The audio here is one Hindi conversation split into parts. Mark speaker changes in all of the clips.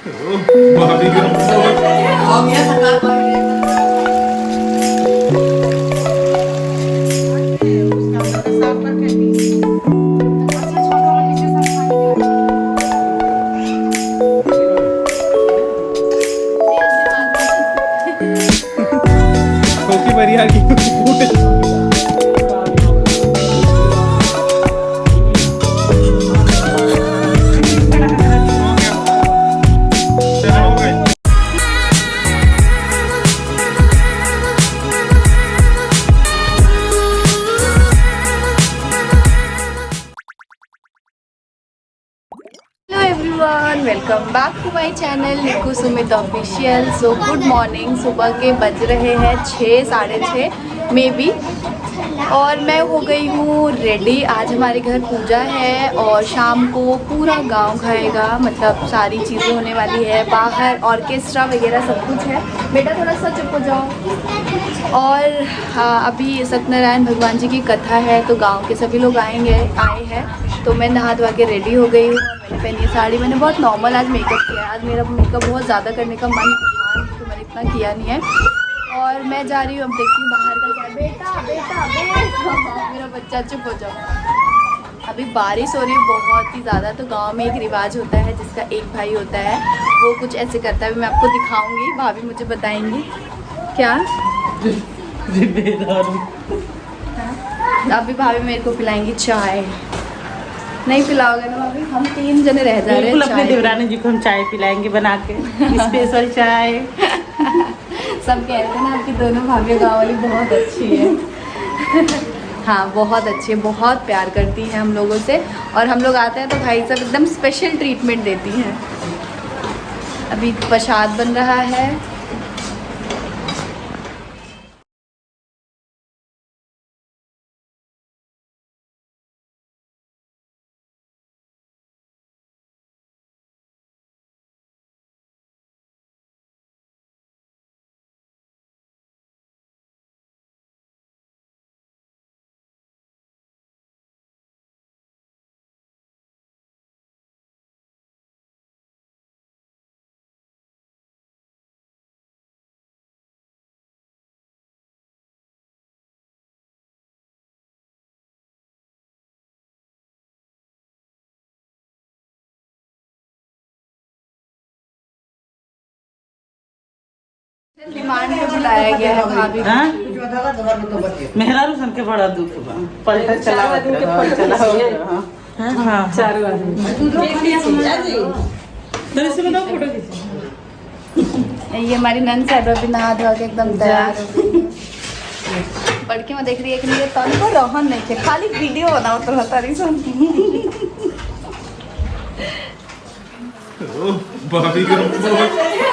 Speaker 1: भाभी का छोटी परियार की
Speaker 2: everyone, welcome back to my channel Niku Sumit official. So good morning. सुबह के बज रहे हैं 6 साढ़े 6 मे बी, और मैं हो गई हूँ रेडी। आज हमारे घर पूजा है और शाम को पूरा गांव खाएगा, मतलब सारी चीज़ें होने वाली है, बाहर ऑर्केस्ट्रा वगैरह सब कुछ है। बेटा थोड़ा सा चुप हो जाओ। और अभी सत्यनारायण भगवान जी की कथा है तो गांव के सभी लोग आए हैं। तो मैं नहा धोवा के रेडी हो गई हूँ। मैंने पहनी है साड़ी। मैंने बहुत नॉर्मल आज मेकअप किया। आज मेरा मेकअप बहुत ज़्यादा करने का मन था तो मैंने इतना किया नहीं है। और मैं जा रही हूँ, अब देखती हूँ बाहर का क्या। बेटा मेरा बच्चा, चुप हो जाओ। अभी बारिश हो रही है बहुत ही ज़्यादा। तो गांव में एक रिवाज होता है जिसका एक भाई होता है, वो कुछ ऐसे करता है। मैं आपको दिखाऊंगी, भाभी मुझे बताएंगी क्या। अभी भाभी मेरे को पिलाएंगी चाय। नहीं पिलाओगे ना भाभी? हम 3 जने रह जा रहे हैं।
Speaker 3: अपने देवरानी जी को हम चाय पिलाएंगे बना के, स्पेशल चाय।
Speaker 2: सब कहते हैं ना आपकी दोनों भाभी गाँव वाली बहुत अच्छी है। हाँ बहुत अच्छी है, बहुत प्यार करती हैं हम लोगों से। और हम लोग आते हैं तो भाई साहब एकदम स्पेशल ट्रीटमेंट देती हैं। अभी प्रसाद बन रहा है। डिमांड पे बुलाया गया है भाभी।
Speaker 3: मेहरा रूसन के बड़ा दुख बा, पलटा चला हाँ 4 आदमी।
Speaker 2: ये हमारी नंद साहब अभी नहा धोआ के एकदम तैयार हो गई। बड़की में देख रही है कि ये तन को रोहन नहीं थे, खाली वीडियो बनाओ तो तारी सुन।
Speaker 1: भाभी का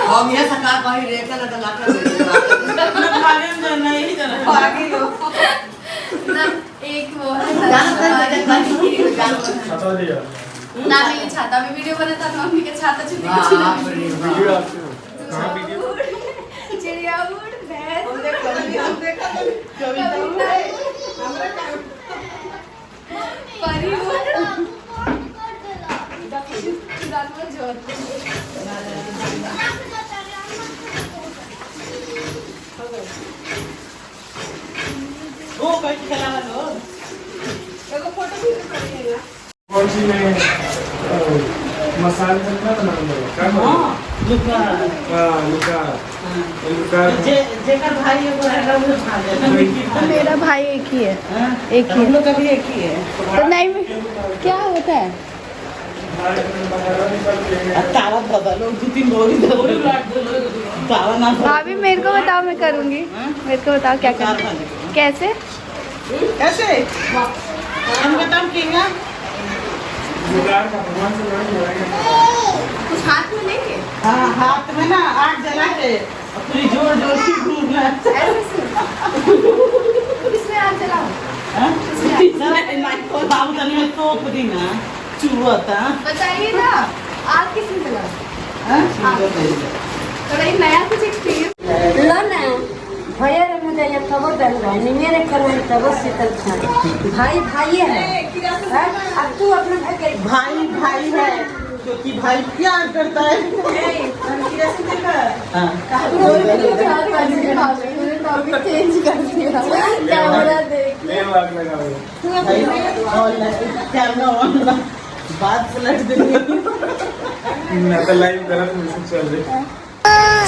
Speaker 4: हम ये सका कहीं रेखा ना लाकर
Speaker 3: नहीं
Speaker 2: ना एक वो है ना मैं छाता में वीडियो बना था, मम्मी के छाता छुपी
Speaker 1: वीडियो
Speaker 2: चिड़िया उड़ भैंस परी
Speaker 3: वो कोई खेला लो
Speaker 1: कौन सी में मसाले का नाम क्या
Speaker 3: लुका जेकर भाई है वो है वो खा ले।
Speaker 2: मेरा भाई एक ही है, एक ही
Speaker 3: हम लोग का भी एक ही है।
Speaker 2: तो नहीं क्या होता है।
Speaker 3: तावा बदलो 2-3 बोरी तावा ना
Speaker 2: भाभी मेरे को बताओ, मैं करूँगी। मेरे को बताओ क्या करना है, कैसे
Speaker 3: कैसे हम बताओ किंगा
Speaker 2: कुछ हाथ में लेंगे।
Speaker 3: हाँ हाथ में ना आग जला के पूरी जोर जोर से घूमना।
Speaker 2: इसमें आग जलाओ।
Speaker 3: बाबू तनी में तोप दी ना चूहा था।
Speaker 2: बताइए ना आग किसने जलाओ। थोड़ा नया कुछ एक्सपीरियंस
Speaker 5: लो ना भैया रे मुझे ये खबर दल रहा है मेरे करवाई तब शीतल छा भाई भाई है अब तू अपना भाई
Speaker 3: भाई भाई है क्योंकि भाई प्यार करता है। हाँ।
Speaker 2: चेंज कर दिया कैमरा देख
Speaker 3: कैमरा ऑन बात पलट देंगे।
Speaker 1: लाइव करत म्यूजिक चल रही।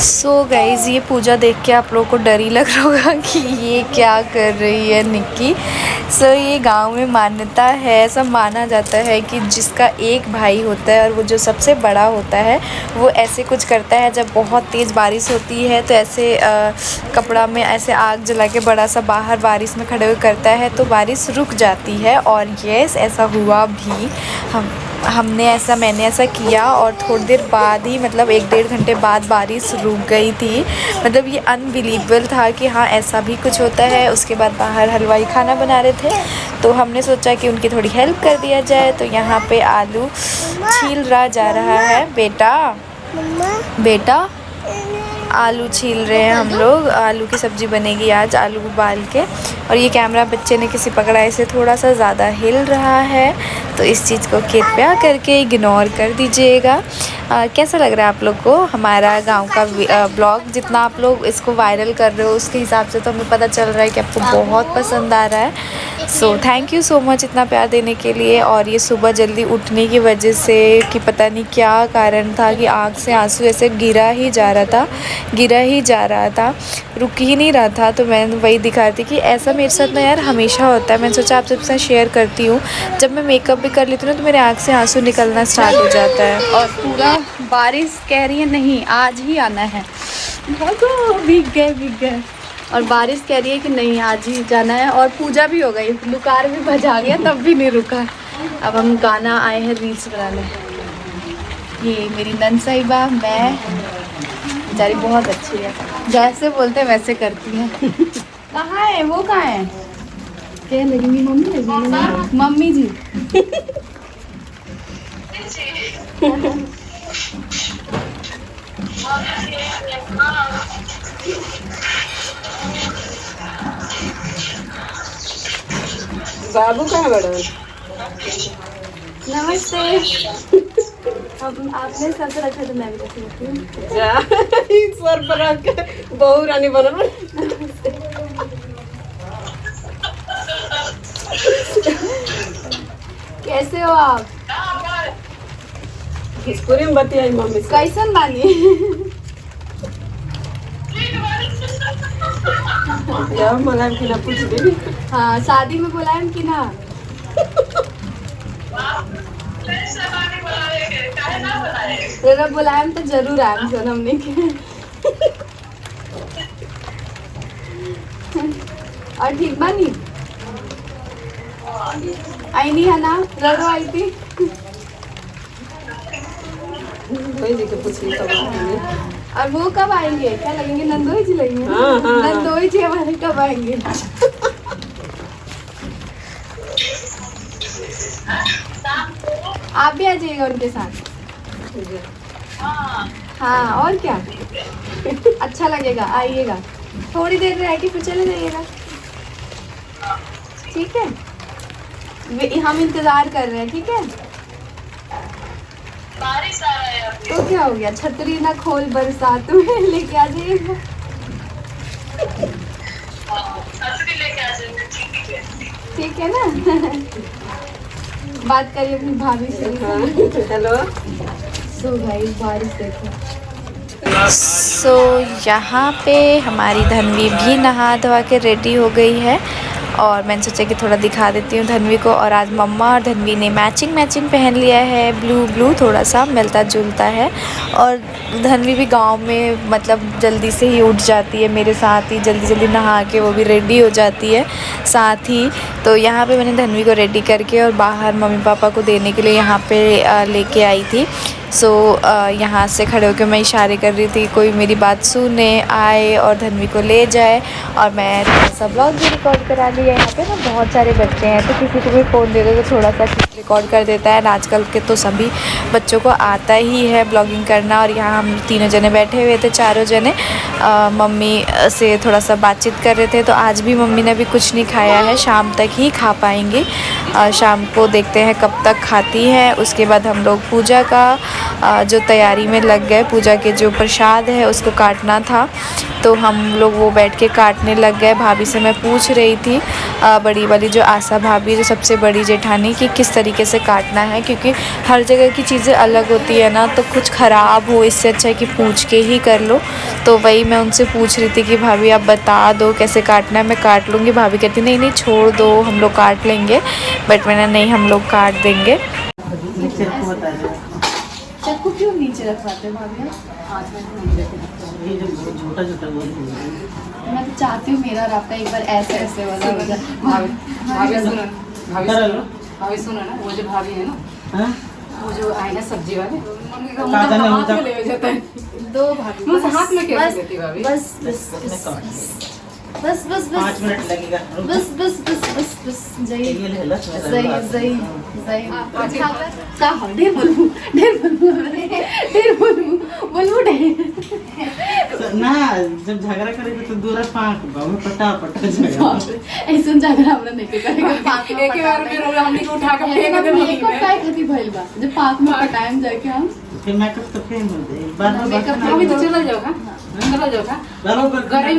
Speaker 2: सो गाइज ये पूजा देख के आप लोगों को डर ही लग रहा होगा कि ये क्या कर रही है निक्की। सो ये गांव में मान्यता है, ऐसा माना जाता है कि जिसका एक भाई होता है और वो जो सबसे बड़ा होता है वो ऐसे कुछ करता है। जब बहुत तेज़ बारिश होती है तो ऐसे कपड़ा में ऐसे आग जला के बड़ा सा बाहर बारिश में खड़े हुए करता है तो बारिश रुक जाती है। और यस ऐसा हुआ भी। मैंने ऐसा किया और थोड़ी देर बाद ही मतलब 1-1.5 घंटे बाद बारिश रुक गई थी। मतलब ये अनबिलीवेबल था कि हाँ ऐसा भी कुछ होता है। उसके बाद बाहर हलवाई खाना बना रहे थे तो हमने सोचा कि उनकी थोड़ी हेल्प कर दिया जाए। तो यहाँ पे आलू छील रहा जा रहा है। बेटा आलू छील रहे हैं हम लोग। आलू की सब्ज़ी बनेगी आज, आलू उबाल के। और ये कैमरा बच्चे ने किसी पकड़ाई से थोड़ा सा ज़्यादा हिल रहा है तो इस चीज़ को कृपया करके इग्नोर कर दीजिएगा। कैसा लग रहा है आप लोग को हमारा गांव का ब्लॉग? जितना आप लोग इसको वायरल कर रहे हो उसके हिसाब से तो हमें पता चल रहा है कि आपको बहुत पसंद आ रहा है। So thank you so much इतना प्यार देने के लिए। और ये सुबह जल्दी उठने की वजह से कि पता नहीं क्या कारण था कि आँख से आंसू ऐसे गिरा ही जा रहा था, रुक ही नहीं रहा था। तो मैं वही दिखा रही थी कि ऐसा मेरे साथ ना यार हमेशा होता है। मैंने सोचा आप सबके साथ शेयर करती हूँ। जब मैं मेकअप भी कर लेती हूँ ना तो मेरे आँख से आंसू निकलना स्टार्ट हो जाता है। और पूरा बारिश कह रही है नहीं आज ही आना है। भागो, भीग गए। और बारिश कह रही है कि नहीं आज ही जाना है। और पूजा भी हो गई, लुकार भी बजा गया तब भी नहीं रुका। अब हम गाना आए हैं रील्स बनाने। ये मेरी नन साहिबा, मैं बेचारी बहुत अच्छी है, जैसे बोलते हैं वैसे करती है। कहाँ है वो? कहाँ है? क्या लगेंगी मम्मी जी।
Speaker 5: बाबू कहाँ बड़ा?
Speaker 2: नमस्ते। अब आपने सर रखा तो मैं भी रखी हूँ।
Speaker 5: सर पर रख के बहू रानी बनल।
Speaker 2: कैसे हो आप?
Speaker 5: स्कूल में बतियाई मम्मी से।
Speaker 2: कैसन बानी?
Speaker 5: यार मलाम की ना पूछ दे।
Speaker 2: हाँ शादी में बुलाएं कि ना? तेरा बुलाएं तो जरूर आएं सोनम ने के। और ठीक बानी? आई नहीं है ना? रड़ो आई थी।
Speaker 5: वही जी के पूछी कब आएंगे।
Speaker 2: और वो कब आएंगे? क्या लगेंगे? नंदोई जी लगेंगे।
Speaker 5: हाँ, हाँ।
Speaker 2: नंदोई जी हमारे कब आएंगे? आप भी आ जाइएगा उनके साथ। हाँ और क्या, अच्छा लगेगा, आइएगा। थोड़ी देर रह के फिर चले जाइएगा, ठीक है? हम इंतजार कर रहे हैं, ठीक है?
Speaker 6: बारिश आ रहा है।
Speaker 2: तो क्या हो गया, छतरी ना खोल बरसात में लेके आ जाइएगा।
Speaker 6: छतरी लेके आ जाएंगे, ठीक है?
Speaker 2: ठीक है ना? बात करिए अपनी भाभी से।
Speaker 5: हेलो।
Speaker 2: सो भाई बारिश देखो। सो यहाँ पे हमारी धनवी भी नहा धोवा के रेडी हो गई है और मैंने सोचा कि थोड़ा दिखा देती हूँ धनवी को। और आज मम्मा और धनवी ने मैचिंग पहन लिया है, ब्लू थोड़ा सा मिलता जुलता है। और धनवी भी गांव में मतलब जल्दी से ही उठ जाती है मेरे साथ ही, जल्दी नहा के वो भी रेडी हो जाती है साथ ही। तो यहाँ पे मैंने धनवी को रेडी करके और बाहर मम्मी पापा को देने के लिए यहाँ पे लेके आई थी। सो यहाँ से खड़े होकर मैं इशारे कर रही थी कोई मेरी बात सुने आए और धनवी को ले जाए। और मैं थोड़ा सा ब्लॉग भी रिकॉर्ड करा लिया। यहाँ पे ना बहुत सारे बच्चे हैं तो किसी को भी फ़ोन दे दो तो थोड़ा सा रिकॉर्ड कर देता है। आजकल के तो सभी बच्चों को आता ही है ब्लॉगिंग करना। और यहाँ हम तीनों जने बैठे हुए थे, चारों जने मम्मी से थोड़ा सा बातचीत कर रहे थे। तो आज भी मम्मी ने भी कुछ नहीं खाया है, शाम तक ही खा पाएंगी। शाम को देखते हैं कब तक खाती है। उसके बाद हम लोग पूजा का जो तैयारी में लग गए। पूजा के जो प्रसाद है उसको काटना था, तो हम लोग वो बैठ के काटने लग गए। भाभी से मैं पूछ रही थी, बड़ी वाली जो आशा भाभी, जो सबसे बड़ी जेठानी, कि किस तरीके से काटना है, क्योंकि हर जगह की चीज़ें अलग होती है ना, तो कुछ ख़राब हो इससे अच्छा है कि पूछ के ही कर लो। तो वही मैं उनसे पूछ रही थी कि भाभी आप बता दो कैसे काटना है, मैं काट लूँगी। भाभी कहती नहीं नहीं छोड़ दो, हम लोग काट लेंगे। बट मैंने नहीं, हम लोग काट देंगे। चाकू क्यों नीचे रखवाते भाभी?
Speaker 3: ये जो छोटा छोटा वो
Speaker 2: मैं तो चाहती हूँ मेरा और आपका एक बार ऐसे ऐसे वाला हो जाए।
Speaker 7: भाभी सुनो ना, वो जो भाभी है ना,
Speaker 3: हाँ?
Speaker 7: वो जो आए ना सब्जी वाले,
Speaker 3: काटा नहीं
Speaker 7: हाथ में ले जाता है।
Speaker 2: दो भाभी
Speaker 7: मुझे हाथ में कैसे देती भाभी?
Speaker 2: बस बस बस बस
Speaker 3: 5 मिनट लगेगा।
Speaker 2: बस बस बस बस बस जय
Speaker 3: ये ले लो, इसमें
Speaker 2: जय
Speaker 3: लगा।
Speaker 2: जय जय का हो ढेर बोलूं
Speaker 3: ना जब झगड़ा करेंगे तो दूरा फाँक बाबू पटापट झगड़ा।
Speaker 2: ऐसा झगड़ा हमरा नहीं करेगा।
Speaker 7: एक ही बार में रोला हमने को उठा के फेंक दे
Speaker 2: मेकअप
Speaker 7: मम्मी
Speaker 2: काय खाती भइल बा जब पार्क में पटाएम जाके हम
Speaker 3: फिर मेकअप तो फेंक दे एक बार में
Speaker 2: मेकअप
Speaker 3: बस
Speaker 7: अभी तो चला जाओगा, चला जाओगा।
Speaker 3: बराबर
Speaker 7: गरई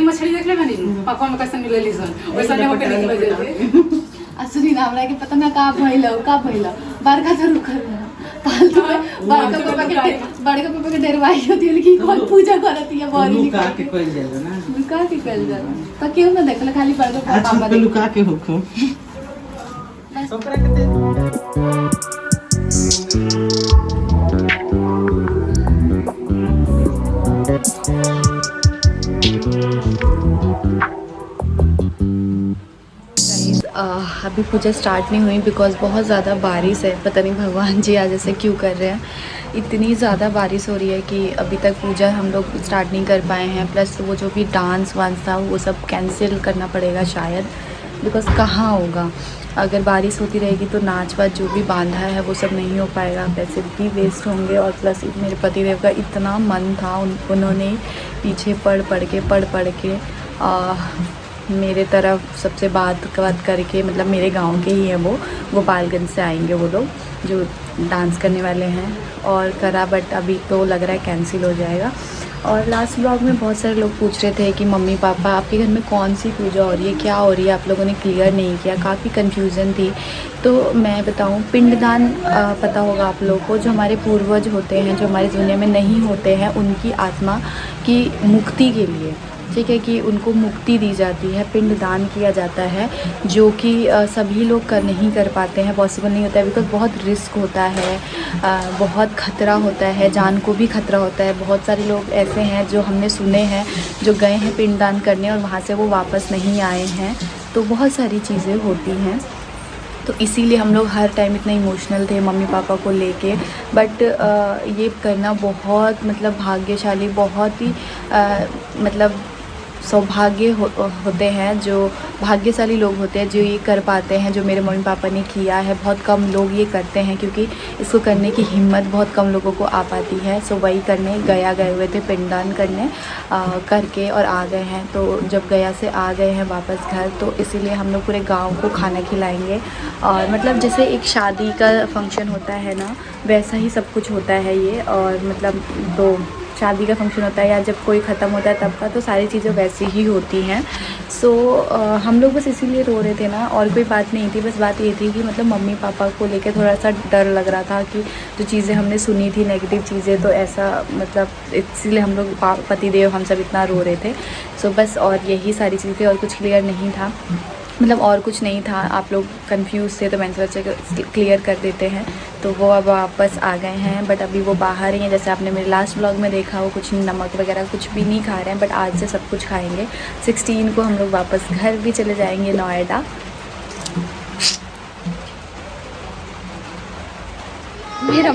Speaker 7: मछली देख ले बनी पापा में कैसे मिले लीसन वैसा नहीं होके निकल जाते।
Speaker 2: असुरी नाम रहा कि पता ना का भइल बड़का तो रुक फालतू में बड़का पापा के डरवाई होती है कि कौन पूजा करती है बड़ी
Speaker 3: लुका के कोई जाएगा ना,
Speaker 2: लुका के कल जा तो क्यों ना देखला खाली बड़का
Speaker 3: अच्छा
Speaker 2: पापा
Speaker 3: तो लुका के होखो सोकरा के दे।
Speaker 2: अभी पूजा स्टार्ट नहीं हुई बिकॉज़ बहुत ज़्यादा बारिश है। पता नहीं भगवान जी आज ऐसे क्यों कर रहे हैं। इतनी ज़्यादा बारिश हो रही है कि अभी तक पूजा हम लोग स्टार्ट नहीं कर पाए हैं। प्लस वो जो भी डांस वांस था वो सब कैंसिल करना पड़ेगा शायद, बिकॉज़ कहाँ होगा। अगर बारिश होती रहेगी तो नाच वाच जो भी बांधा है वो सब नहीं हो पाएगा, पैसे भी वेस्ट होंगे। और प्लस मेरे पतिदेव का इतना मन था, उन्होंने पीछे पढ़ के मेरे तरफ सबसे बात करके, मतलब मेरे गांव के ही हैं वो, गोपालगंज से आएंगे वो लोग जो डांस करने वाले हैं, और करा बट अभी तो लग रहा है कैंसिल हो जाएगा। और लास्ट व्लॉग में बहुत सारे लोग पूछ रहे थे कि मम्मी पापा आपके घर में कौन सी पूजा हो रही है, क्या हो रही है, आप लोगों ने क्लियर नहीं किया, काफ़ी कन्फ्यूज़न थी। तो मैं बताऊं, पिंडदान पता होगा आप लोगों को, जो हमारे पूर्वज होते हैं, जो हमारी दुनिया में नहीं होते हैं, उनकी आत्मा की मुक्ति के लिए, ठीक है, कि उनको मुक्ति दी जाती है, पिंडदान किया जाता है, जो कि सभी लोग नहीं कर पाते हैं, पॉसिबल नहीं होता है, बिकॉज़ बहुत रिस्क होता है, बहुत ख़तरा होता है, जान को भी ख़तरा होता है। बहुत सारे लोग ऐसे हैं जो हमने सुने हैं जो गए हैं पिंडदान करने और वहाँ से वो वापस नहीं आए हैं। तो बहुत सारी चीज़ें होती हैं, तो इसीलिए हम लोग हर टाइम इतने इमोशनल थे मम्मी पापा को लेके। बट ये करना बहुत मतलब भाग्यशाली, बहुत ही मतलब सौभाग्य होते हैं, जो भाग्यशाली लोग होते हैं जो ये कर पाते हैं, जो मेरे मम्मी पापा ने किया है। बहुत कम लोग ये करते हैं क्योंकि इसको करने की हिम्मत बहुत कम लोगों को आ पाती है। सो वही करने गए हुए थे, पिंडदान करने करके और आ गए हैं। तो जब गया से आ गए हैं वापस घर, तो इसीलिए हम लोग पूरे गांव को खाना खिलाएंगे। और मतलब जैसे एक शादी का फंक्शन होता है ना, वैसा ही सब कुछ होता है ये। और मतलब तो शादी का फंक्शन होता है या जब कोई ख़त्म होता है तब का, तो सारी चीज़ें वैसी ही होती हैं। सो हम लोग बस इसीलिए रो रहे थे ना, और कोई बात नहीं थी। बस बात ये थी कि मतलब मम्मी पापा को लेकर थोड़ा सा डर लग रहा था कि जो चीज़ें हमने सुनी थी नेगेटिव चीज़ें, तो ऐसा मतलब इसीलिए हम लोग पतिदेव हम सब इतना रो रहे थे। सो बस और यही सारी चीज़ें, और कुछ क्लियर नहीं था, मतलब और कुछ नहीं था। आप लोग कंफ्यूज थे तो मैंने सोचा क्लियर कर देते हैं। तो वो अब वापस आ गए हैं, बट अभी वो बाहर ही हैं। जैसे आपने मेरे लास्ट व्लॉग में देखा, वो कुछ नमक वगैरह कुछ भी नहीं खा रहे हैं, बट आज से सब कुछ खाएंगे। 16 को हम लोग वापस घर भी चले जाएंगे नोएडा। मेरा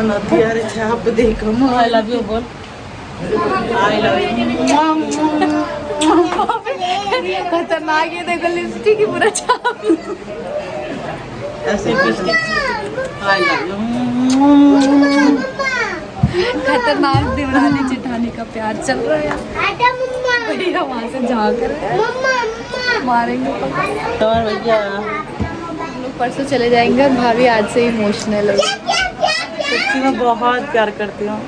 Speaker 3: नदी अरे छाप देखो आई लव यू बोल।
Speaker 2: खतरनाक, ये देखो लिपस्टिक ही पूरा छाप।
Speaker 3: ऐसे आई लव यू।
Speaker 2: खतरनाक देवरानी जेठानी का प्यार चल रहा है। भैया वहाँ से झाँक रहे हैं, मारेंगे पक्का।
Speaker 3: और भैया
Speaker 2: हम लोग परसों चले जाएंगे और भाभी आज से इमोशनल है।
Speaker 3: सच्ची में बहुत प्यार करती हूँ।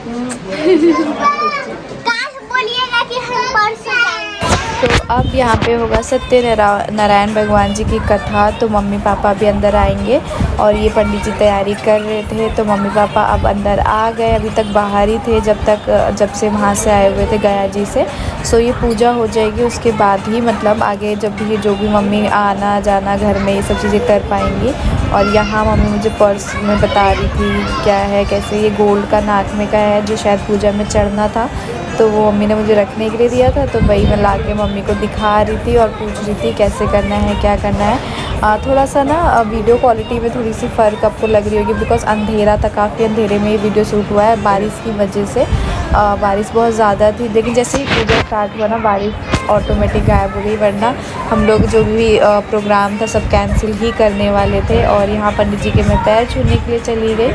Speaker 2: तो अब यहाँ पे होगा सत्यनारायण भगवान जी की कथा, तो मम्मी पापा भी अंदर आएंगे और ये पंडित जी तैयारी कर रहे थे, तो मम्मी पापा अब अंदर आ गए। अभी तक बाहर ही थे जब से वहाँ से आए हुए थे गया जी से। सो ये पूजा हो जाएगी, उसके बाद ही मतलब आगे जब भी जो भी मम्मी आना जाना घर में ये सब चीज़ें कर पाएंगी। और यहाँ मम्मी मुझे पर्स में बता रही थी क्या है कैसे, ये गोल्ड का नाक में का है जो शायद पूजा में चढ़ना था, तो वो मम्मी ने मुझे रखने के लिए दिया था। तो वही मैं ला के मम्मी को दिखा रही थी और पूछ रही थी कैसे करना है क्या करना है। थोड़ा सा ना वीडियो क्वालिटी में थोड़ी सी फ़र्क आपको लग रही होगी, बिकॉज़ अंधेरा था, काफ़ी अंधेरे में ये वीडियो शूट हुआ है बारिश की वजह से। बारिश बहुत ज़्यादा थी, लेकिन जैसे ही पूजा स्टार्ट हुआ ना बारिश ऑटोमेटिक गायब हो गई, वरना हम लोग जो भी प्रोग्राम था सब कैंसिल ही करने वाले थे। और यहाँ पंडित जी के मैं पैर छूने के लिए चली गई।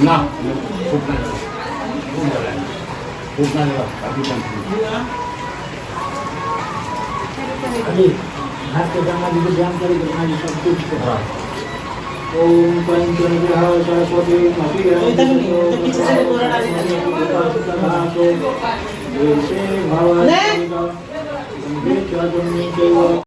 Speaker 8: ना फूटना अभी हाथ के गंगा जी को ध्यान करें, गंगा जी सब कुछ खराब। ओम पंचग्रह सरस्वती मती